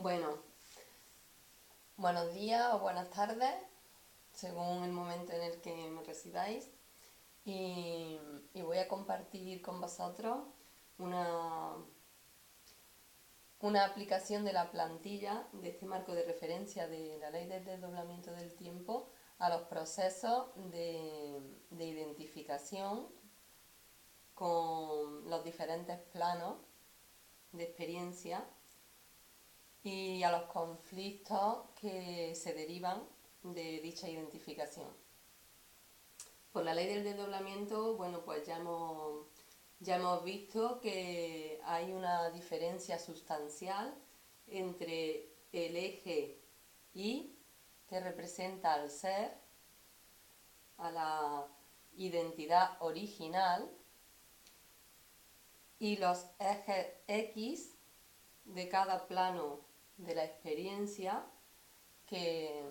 Bueno, buenos días o buenas tardes, según el momento en el que me residáis. Y voy a compartir con vosotros una, una aplicación de la plantilla de este marco de referencia de la ley del desdoblamiento del tiempo a los procesos de identificación con los diferentes planos de experiencia y a los conflictos que se derivan de dicha identificación. Por la ley del desdoblamiento, bueno, pues ya hemos visto que hay una diferencia sustancial entre el eje Y, que representa al ser, a la identidad original, y los ejes X de cada plano de la experiencia que,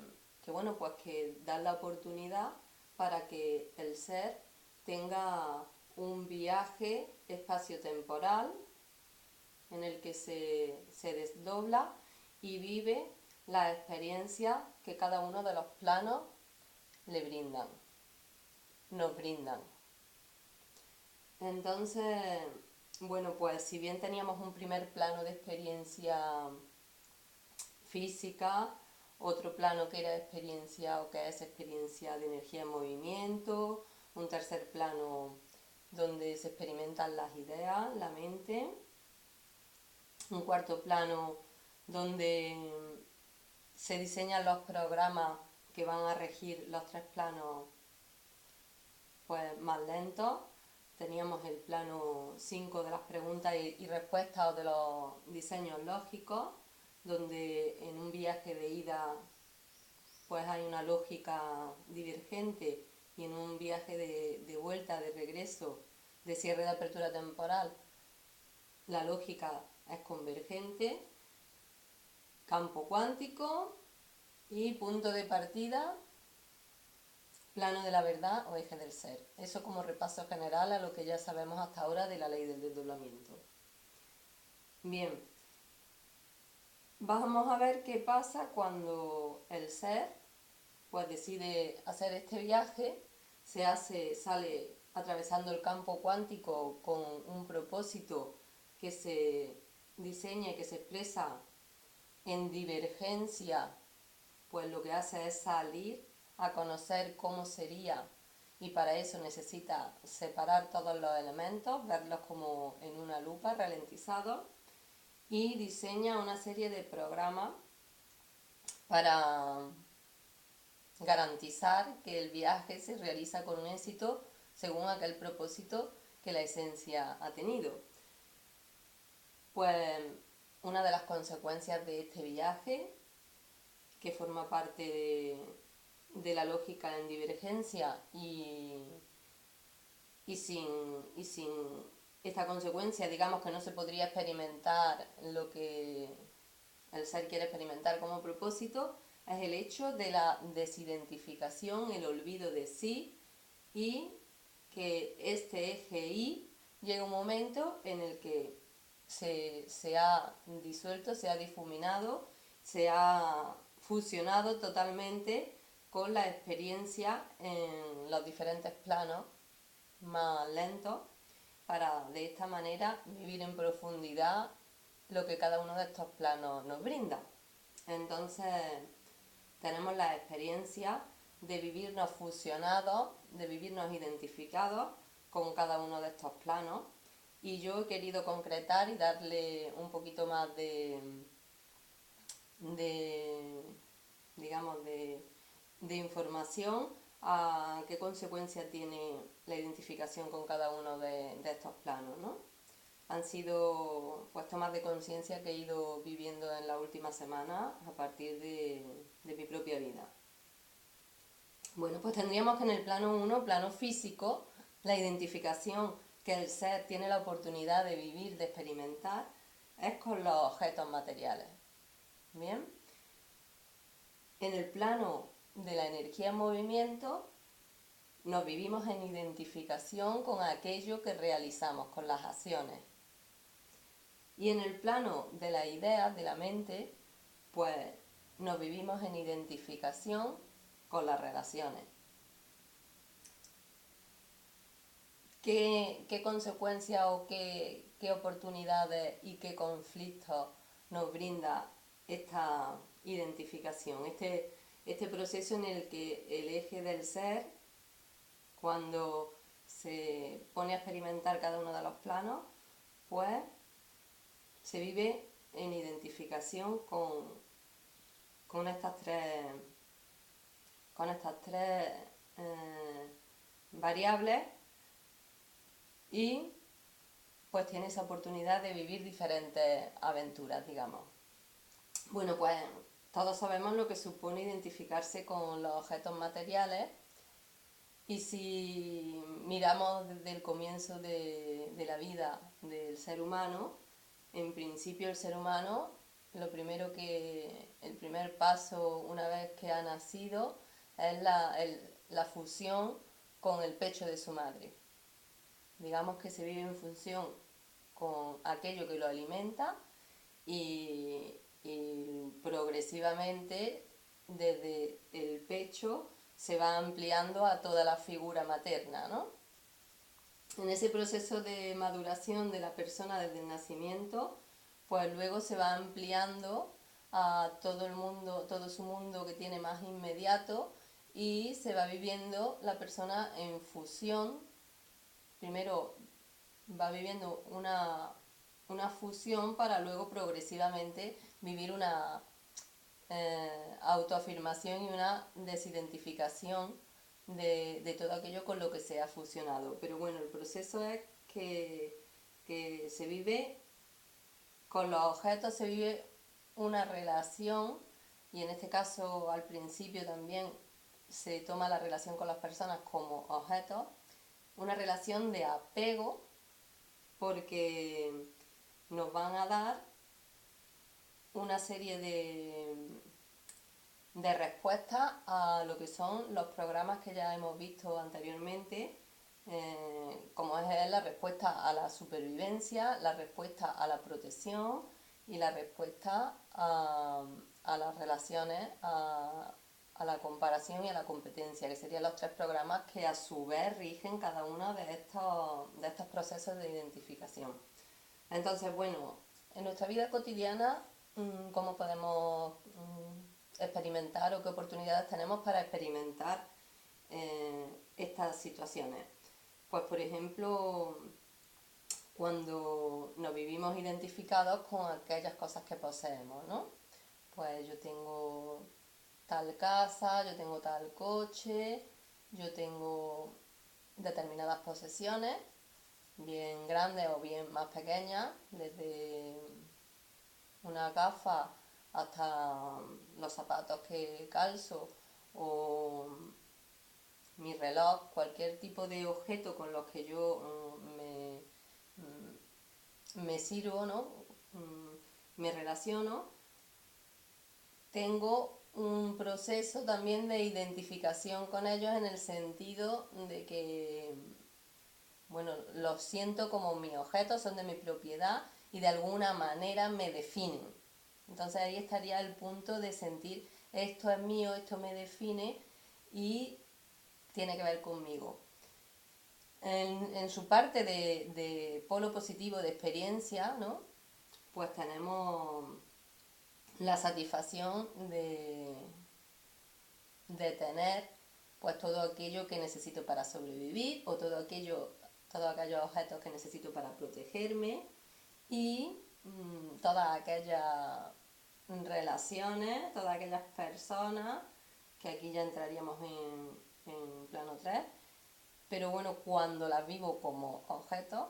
bueno, pues que dan la oportunidad para que el ser tenga un viaje espaciotemporal en el que se desdobla y vive la experiencia que cada uno de los planos le brindan, nos brindan. Entonces, bueno, pues si bien teníamos un primer plano de experiencia física, otro plano que era experiencia o que es experiencia de energía en movimiento, un tercer plano donde se experimentan las ideas, la mente, un cuarto plano donde se diseñan los programas que van a regir los tres planos pues más lentos. Teníamos el plano 5 de las preguntas y respuestas o de los diseños lógicos, donde en un viaje de ida pues hay una lógica divergente y en un viaje de vuelta, de regreso, de cierre de apertura temporal, la lógica es convergente, campo cuántico y punto de partida, plano de la verdad o eje del ser. Eso como repaso general a lo que ya sabemos hasta ahora de la ley del desdoblamiento. Bien, vamos a ver qué pasa cuando el ser pues decide hacer este viaje, sale atravesando el campo cuántico con un propósito que se diseña y que se expresa en divergencia, pues lo que hace es salir a conocer cómo sería y para eso necesita separar todos los elementos, verlos como en una lupa, ralentizados, y diseña una serie de programas para garantizar que el viaje se realiza con un éxito según aquel propósito que la esencia ha tenido. Pues una de las consecuencias de este viaje, que forma parte de la lógica en divergencia y sin esta consecuencia, digamos que no se podría experimentar lo que el ser quiere experimentar como propósito, es el hecho de la desidentificación, el olvido de sí y que este eje Y llega un momento en el que se ha disuelto, se ha difuminado, se ha fusionado totalmente con la experiencia en los diferentes planos más lentos para de esta manera vivir en profundidad lo que cada uno de estos planos nos brinda. Entonces tenemos la experiencia de vivirnos fusionados, de vivirnos identificados con cada uno de estos planos y yo he querido concretar y darle un poquito más de digamos, de información a qué consecuencia tiene la identificación con cada uno de estos planos, ¿no? Han sido pues tomas de conciencia que he ido viviendo en la última semana a partir de mi propia vida. Bueno, pues tendríamos que en el plano 1, plano físico, la identificación que el ser tiene la oportunidad de vivir, de experimentar, es con los objetos materiales. Bien, en el plano de la energía en movimiento, nos vivimos en identificación con aquello que realizamos, con las acciones. Y en el plano de la idea, de la mente, pues nos vivimos en identificación con las relaciones. ¿Qué consecuencias o qué oportunidades y qué conflictos nos brinda esta identificación? Este proceso en el que el eje del ser, cuando se pone a experimentar cada uno de los planos, pues se vive en identificación con estas tres variables, y pues tiene esa oportunidad de vivir diferentes aventuras, digamos. Bueno, pues todos sabemos lo que supone identificarse con los objetos materiales, y si miramos desde el comienzo de la vida del ser humano, en principio el ser humano, el primer paso una vez que ha nacido es la fusión con el pecho de su madre. Digamos que se vive en función con aquello que lo alimenta, y progresivamente desde el pecho se va ampliando a toda la figura materna, ¿no? En ese proceso de maduración de la persona desde el nacimiento, pues luego se va ampliando a todo el mundo, todo su mundo que tiene más inmediato, y se va viviendo la persona en fusión. Primero va viviendo una fusión para luego progresivamente vivir una autoafirmación y una desidentificación de todo aquello con lo que se ha fusionado. Pero bueno, el proceso es que se vive con los objetos, se vive una relación, y en este caso al principio también se toma la relación con las personas como objetos, una relación de apego, porque nos van a dar una serie de respuestas a lo que son los programas que ya hemos visto anteriormente, como es la respuesta a la supervivencia, la respuesta a la protección y la respuesta a las relaciones, a la comparación y a la competencia, que serían los tres programas que a su vez rigen cada uno de estos procesos de identificación. Entonces, bueno, en nuestra vida cotidiana, ¿cómo podemos experimentar o qué oportunidades tenemos para experimentar estas situaciones? Pues, por ejemplo, cuando nos vivimos identificados con aquellas cosas que poseemos, ¿no? Pues yo tengo tal casa, yo tengo tal coche, yo tengo determinadas posesiones, bien grandes o bien más pequeñas, desde una gafa hasta los zapatos que calzo o mi reloj, cualquier tipo de objeto con los que yo me sirvo, ¿no? Me relaciono. Tengo un proceso también de identificación con ellos, en el sentido de que, bueno, los siento como mis objetos, son de mi propiedad y de alguna manera me definen. Entonces ahí estaría el punto de sentir: esto es mío, esto me define y tiene que ver conmigo. En su parte de polo positivo de experiencia, ¿no? Pues tenemos la satisfacción de tener pues todo aquello que necesito para sobrevivir, o todos aquellos objetos que necesito para protegerme, y todas aquellas relaciones, todas aquellas personas, que aquí ya entraríamos en plano 3, pero bueno, cuando las vivo como objetos,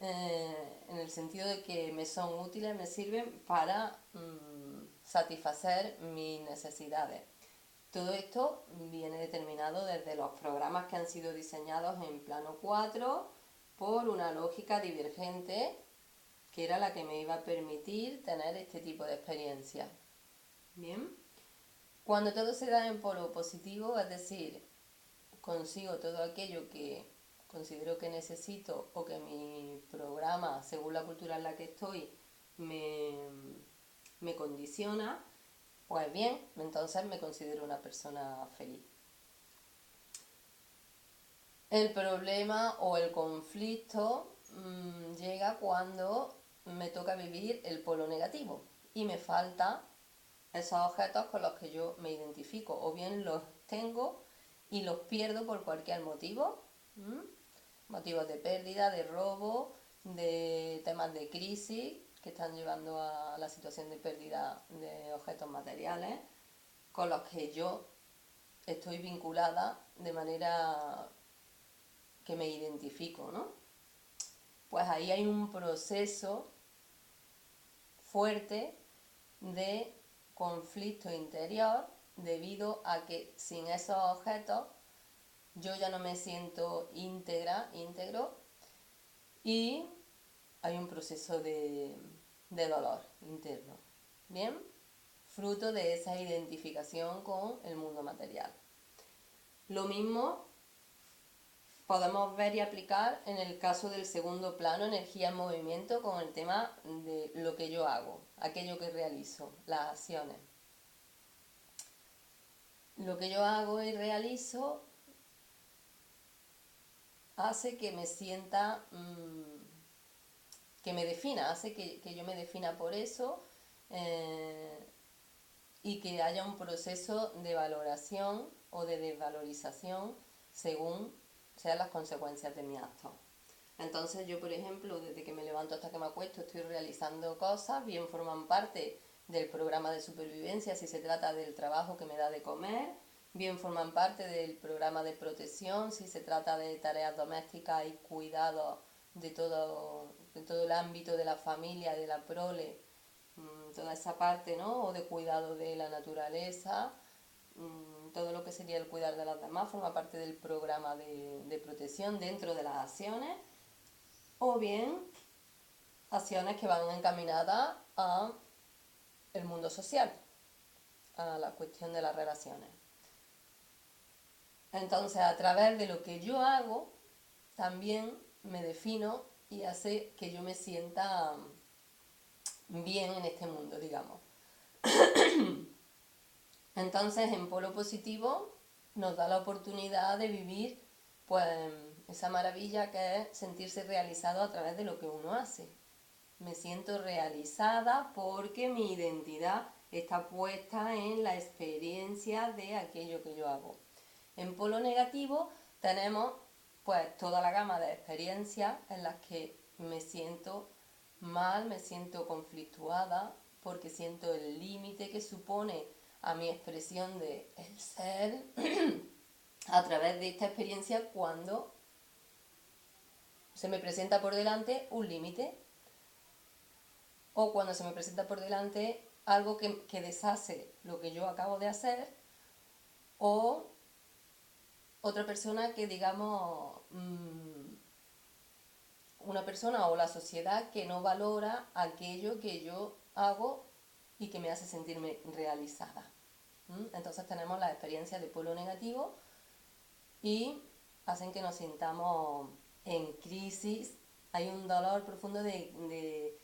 en el sentido de que me son útiles, me sirven para satisfacer mis necesidades. Todo esto viene determinado desde los programas que han sido diseñados en plano 4 por una lógica divergente, que era la que me iba a permitir tener este tipo de experiencia. Bien, cuando todo se da en polo positivo, es decir, consigo todo aquello que considero que necesito o que mi programa, según la cultura en la que estoy, me condiciona, Pues bien, entonces me considero una persona feliz. El problema o el conflicto llega cuando me toca vivir el polo negativo y me falta esos objetos con los que yo me identifico, o bien los tengo y los pierdo por cualquier motivo, motivos de pérdida, de robo, de temas de crisis que están llevando a la situación de pérdida de objetos materiales con los que yo estoy vinculada de manera que me identifico, ¿no? Pues ahí hay un proceso fuerte de conflicto interior debido a que sin esos objetos yo ya no me siento íntegro y hay un proceso de dolor interno, ¿bien? Fruto de esa identificación con el mundo material. Lo mismo podemos ver y aplicar en el caso del segundo plano, energía en movimiento, con el tema de lo que yo hago, aquello que realizo, las acciones. Lo que yo hago y realizo hace que me sienta, que me defina, hace que yo me defina por eso y que haya un proceso de valoración o de desvalorización según sean las consecuencias de mi acto. Entonces yo, por ejemplo, desde que me levanto hasta que me acuesto estoy realizando cosas, bien forman parte del programa de supervivencia si se trata del trabajo que me da de comer, bien forman parte del programa de protección si se trata de tareas domésticas y cuidado de todo el ámbito de la familia, de la prole, toda esa parte, ¿no? O de cuidado de la naturaleza, todo lo que sería el cuidar de las demás forma parte del programa de protección dentro de las acciones, o bien acciones que van encaminadas a el mundo social, a la cuestión de las relaciones. Entonces, a través de lo que yo hago, también me defino y hace que yo me sienta bien en este mundo, digamos. Entonces, en polo positivo nos da la oportunidad de vivir pues esa maravilla que es sentirse realizado a través de lo que uno hace. Me siento realizada porque mi identidad está puesta en la experiencia de aquello que yo hago. En polo negativo tenemos pues toda la gama de experiencias en las que me siento mal, me siento conflictuada porque siento el límite que supone a mi expresión de el ser a través de esta experiencia cuando se me presenta por delante un límite o cuando se me presenta por delante algo que deshace lo que yo acabo de hacer o otra persona que digamos una persona o la sociedad que no valora aquello que yo hago y que me hace sentirme realizada. Entonces tenemos la experiencia de polo negativo y hacen que nos sintamos en crisis. Hay un dolor profundo de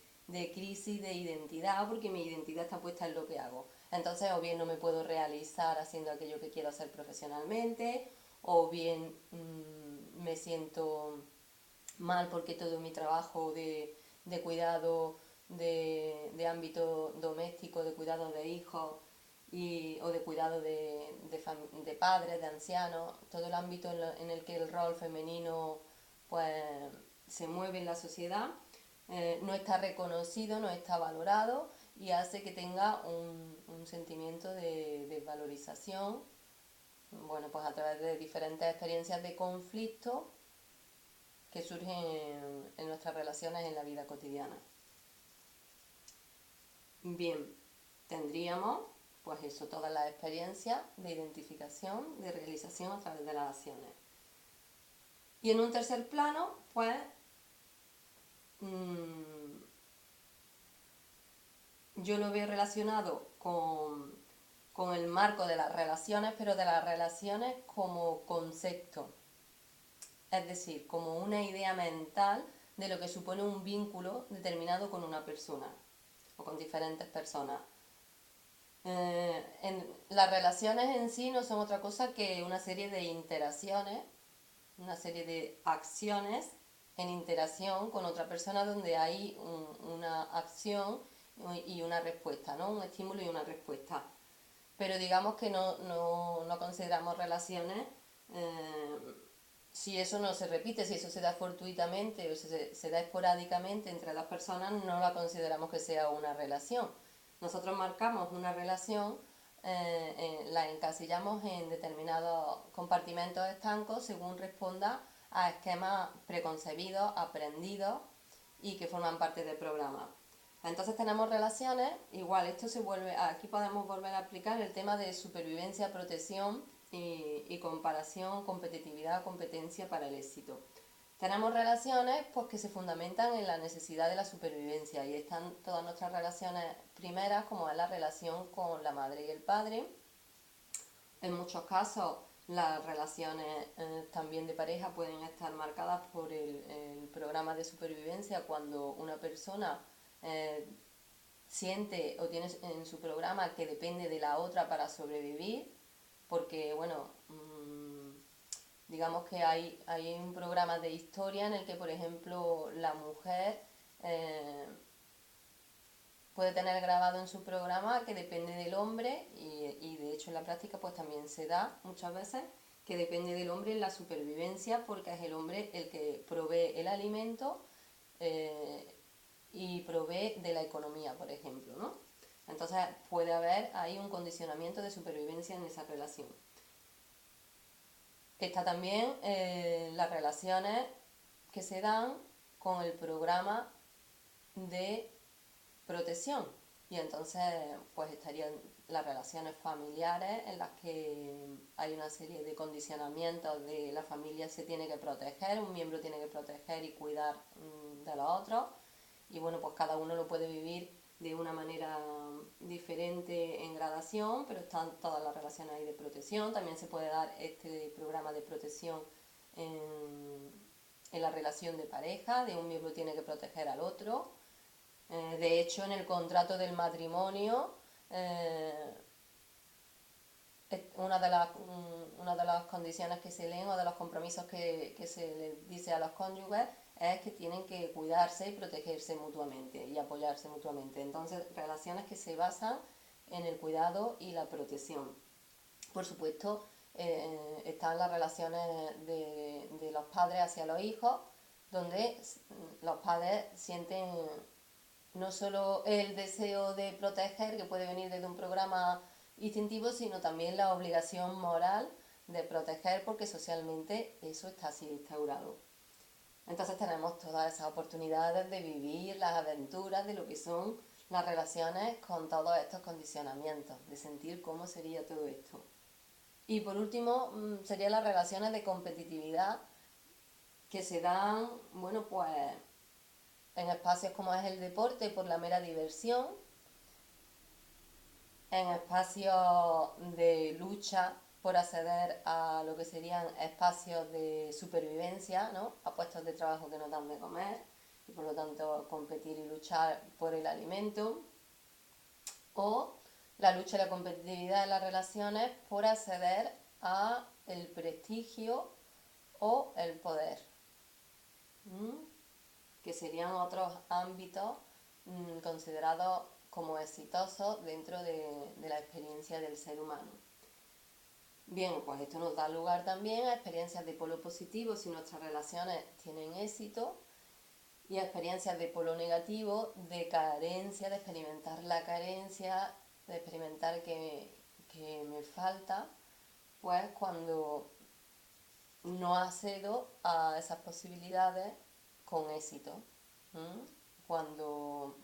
crisis de identidad porque mi identidad está puesta en lo que hago. Entonces o bien no me puedo realizar haciendo aquello que quiero hacer profesionalmente o bien me siento mal porque todo mi trabajo de cuidado de ámbito doméstico, de cuidado de hijos o de cuidado de padres, de ancianos, todo el ámbito en el que el rol femenino pues se mueve en la sociedad, no está reconocido, no está valorado y hace que tenga un sentimiento de desvalorización, bueno, pues a través de diferentes experiencias de conflicto que surgen en nuestras relaciones en la vida cotidiana. Bien, tendríamos pues eso, todas las experiencias de identificación, de realización a través de las acciones. Y en un tercer plano, pues yo lo veo relacionado con el marco de las relaciones, pero de las relaciones como concepto. Es decir, como una idea mental de lo que supone un vínculo determinado con una persona o con diferentes personas. Las relaciones en sí no son otra cosa que una serie de interacciones, una serie de acciones en interacción con otra persona donde hay una acción y una respuesta, ¿no? Un estímulo y una respuesta. Pero digamos que no consideramos relaciones eh, si eso no se repite, si eso se da fortuitamente o se da esporádicamente entre dos personas, no la consideramos que sea una relación. Nosotros marcamos una relación, la encasillamos en determinados compartimentos estancos según responda a esquemas preconcebidos, aprendidos y que forman parte del programa. Entonces tenemos relaciones, igual esto se vuelve, aquí podemos volver a aplicar el tema de supervivencia, protección y comparación, competitividad, competencia para el éxito. Tenemos relaciones pues, que se fundamentan en la necesidad de la supervivencia y están todas nuestras relaciones primeras, como es la relación con la madre y el padre. En muchos casos las relaciones también de pareja pueden estar marcadas por el programa de supervivencia cuando una persona eh, siente o tiene en su programa que depende de la otra para sobrevivir, porque bueno, digamos que hay un programa de historia en el que, por ejemplo, la mujer eh, puede tener grabado en su programa que depende del hombre y de hecho en la práctica pues también se da muchas veces que depende del hombre en la supervivencia porque es el hombre el que provee el alimento eh, y provee de la economía, por ejemplo, ¿no? Entonces puede haber ahí un condicionamiento de supervivencia en esa relación. Está también las relaciones que se dan con el programa de protección y entonces pues estarían las relaciones familiares en las que hay una serie de condicionamientos de la familia se tiene que proteger, un miembro tiene que proteger y cuidar de los otros y bueno pues cada uno lo puede vivir de una manera diferente en gradación, pero están todas las relaciones ahí de protección. También se puede dar este programa de protección en la relación de pareja, de un miembro tiene que proteger al otro. De hecho, en el contrato del matrimonio, eh, una de las condiciones que se leen o de los compromisos que se les dice a los cónyuges es que tienen que cuidarse y protegerse mutuamente y apoyarse mutuamente. Entonces, relaciones que se basan en el cuidado y la protección. Por supuesto, están las relaciones de los padres hacia los hijos, donde los padres sienten no solo el deseo de proteger, que puede venir desde un programa instintivo, sino también la obligación moral de proteger porque socialmente eso está así instaurado. Entonces tenemos todas esas oportunidades de vivir las aventuras de lo que son las relaciones con todos estos condicionamientos, de sentir cómo sería todo esto. Y por último, serían las relaciones de competitividad que se dan, bueno, pues en espacios como es el deporte por la mera diversión, en espacios de lucha por acceder a lo que serían espacios de supervivencia, ¿no? A puestos de trabajo que nos dan de comer y por lo tanto competir y luchar por el alimento, o la lucha y la competitividad de las relaciones por acceder a el prestigio o el poder, que serían otros ámbitos considerados como exitosos dentro de la experiencia del ser humano. Bien, pues esto nos da lugar también a experiencias de polo positivo si nuestras relaciones tienen éxito y a experiencias de polo negativo, de carencia, de experimentar la carencia, de experimentar que me falta, pues cuando no accedo a esas posibilidades con éxito. ¿Mm? Cuando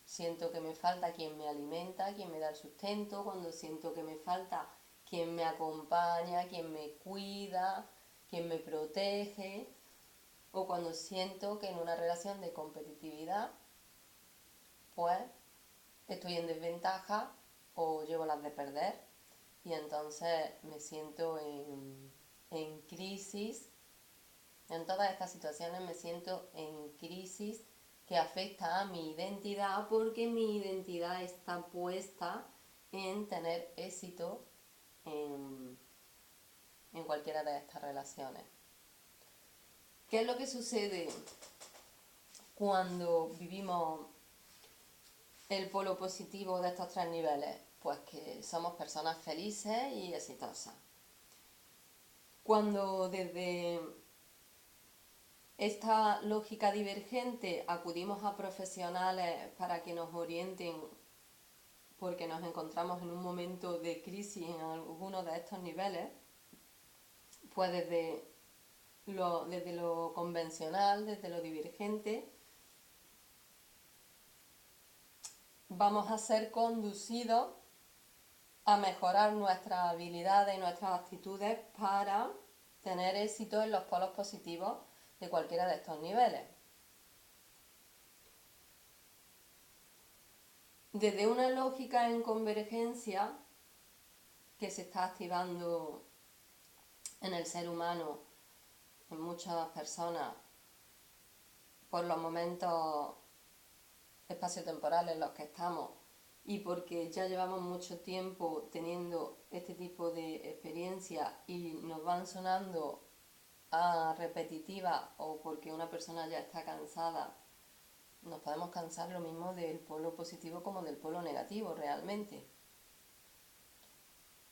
siento que me falta quien me alimenta, quien me da el sustento, cuando siento que me falta quien me acompaña, quien me cuida, quien me protege, o cuando siento que en una relación de competitividad, pues estoy en desventaja o llevo las de perder y entonces me siento en crisis. En todas estas situaciones me siento en crisis que afecta a mi identidad porque mi identidad está puesta en tener éxito en cualquiera de estas relaciones. ¿Qué es lo que sucede cuando vivimos el polo positivo de estos tres niveles? Pues que somos personas felices y exitosas. Cuando desde esta lógica divergente acudimos a profesionales para que nos orienten porque nos encontramos en un momento de crisis en alguno de estos niveles, pues desde lo convencional, desde lo divergente, vamos a ser conducidos a mejorar nuestras habilidades y nuestras actitudes para tener éxito en los polos positivos de cualquiera de estos niveles. Desde una lógica en convergencia que se está activando en el ser humano, en muchas personas, por los momentos espaciotemporales en los que estamos y porque ya llevamos mucho tiempo teniendo este tipo de experiencias y nos van sonando a repetitivas o porque una persona ya está cansada, nos podemos cansar lo mismo del polo positivo como del polo negativo realmente.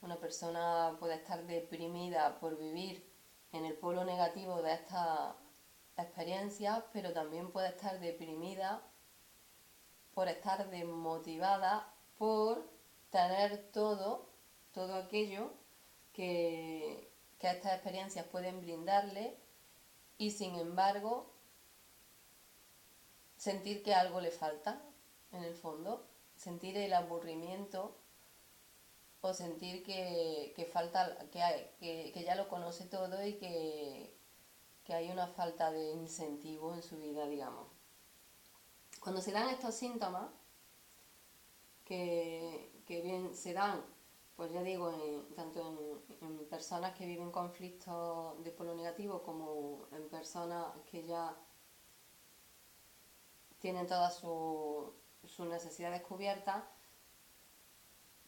Una persona puede estar deprimida por vivir en el polo negativo de estas experiencias, pero también puede estar deprimida por estar desmotivada por tener todo aquello que estas experiencias pueden brindarle y sin embargo sentir que algo le falta en el fondo, sentir el aburrimiento o sentir que falta, que ya lo conoce todo y que hay una falta de incentivo en su vida, digamos. Cuando se dan estos síntomas, que bien se dan, pues ya digo, tanto en personas que viven conflictos de polo negativo como en personas que ya tienen todas sus necesidades cubiertas,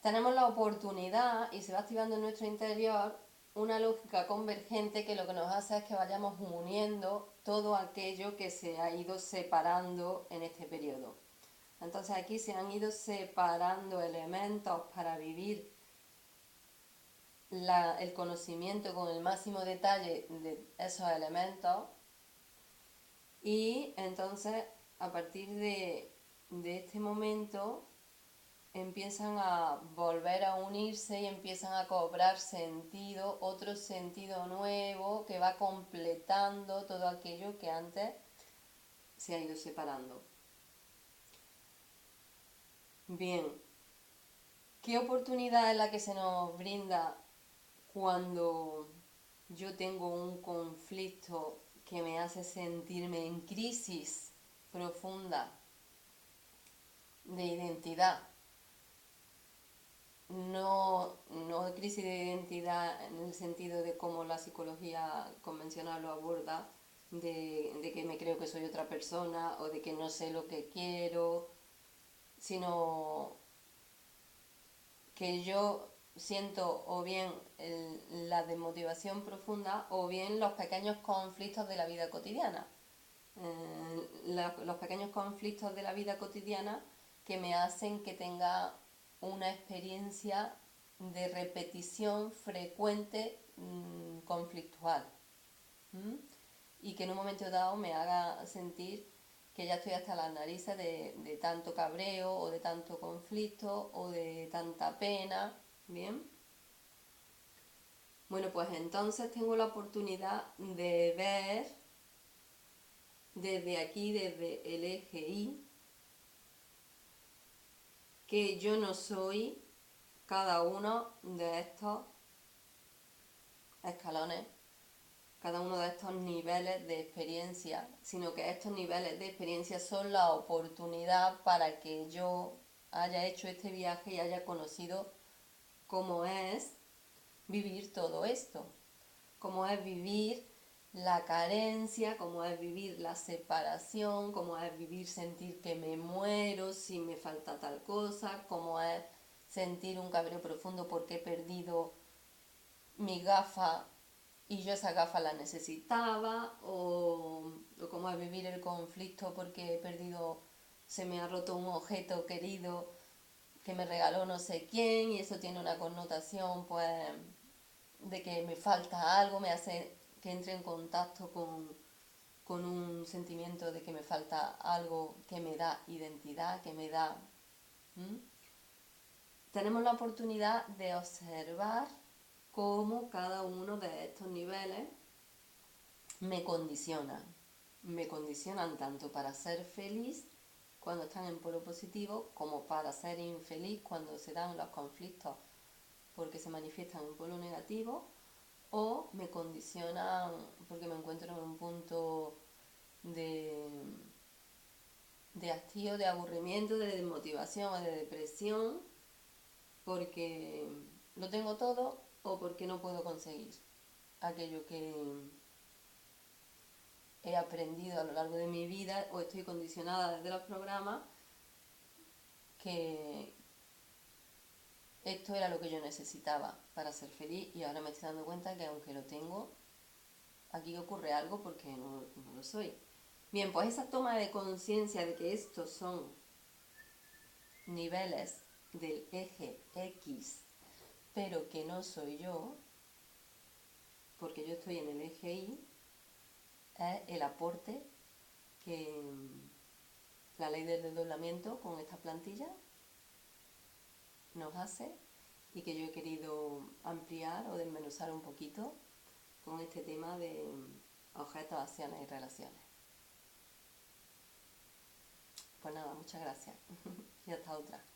tenemos la oportunidad y se va activando en nuestro interior una lógica convergente que lo que nos hace es que vayamos uniendo todo aquello que se ha ido separando en este periodo. Entonces aquí se han ido separando elementos para vivir el conocimiento con el máximo detalle de esos elementos y entonces a partir de este momento empiezan a volver a unirse y empiezan a cobrar sentido, otro sentido nuevo que va completando todo aquello que antes se ha ido separando. Bien, ¿qué oportunidad es la que se nos brinda cuando yo tengo un conflicto que me hace sentirme en crisis profunda de identidad? No crisis de identidad en el sentido de cómo la psicología convencional lo aborda, de que me creo que soy otra persona o de que no sé lo que quiero, sino que yo siento o bien la desmotivación profunda o bien los pequeños conflictos de la vida cotidiana. Los pequeños conflictos de la vida cotidiana que me hacen que tenga una experiencia de repetición frecuente conflictual. Y que en un momento dado me haga sentir que ya estoy hasta las narices de tanto cabreo o de tanto conflicto o de tanta pena. Bien. Bueno, pues entonces tengo la oportunidad de ver desde aquí, desde el eje Y, que yo no soy cada uno de estos escalones, cada uno de estos niveles de experiencia, sino que estos niveles de experiencia son la oportunidad para que yo haya hecho este viaje y haya conocido cómo es vivir todo esto, cómo es vivir la carencia, cómo es vivir la separación, cómo es vivir sentir que me muero si me falta tal cosa, cómo es sentir un cabreo profundo porque he perdido mi gafa y yo esa gafa la necesitaba, o cómo es vivir el conflicto porque he perdido, se me ha roto un objeto querido que me regaló no sé quién y eso tiene una connotación pues de que me falta algo, me hace que entre en contacto con un sentimiento de que me falta algo que me da identidad, que me da... ¿Mm? Tenemos la oportunidad de observar cómo cada uno de estos niveles me condicionan. Me condicionan tanto para ser feliz cuando están en polo positivo como para ser infeliz cuando se dan los conflictos porque se manifiestan en polo negativo, o me condicionan porque me encuentro en un punto de, de hastío, de aburrimiento, de desmotivación o de depresión porque lo tengo todo o porque no puedo conseguir aquello que he aprendido a lo largo de mi vida o estoy condicionada desde los programas que esto era lo que yo necesitaba para ser feliz y ahora me estoy dando cuenta que aunque lo tengo, aquí ocurre algo porque no lo soy. Bien, pues esa toma de conciencia de que estos son niveles del eje X, pero que no soy yo, porque yo estoy en el eje Y, es el aporte que la ley del desdoblamiento con esta plantilla nos hace y que yo he querido ampliar o desmenuzar un poquito con este tema de objetos, acciones y relaciones. Pues nada, muchas gracias y hasta otra.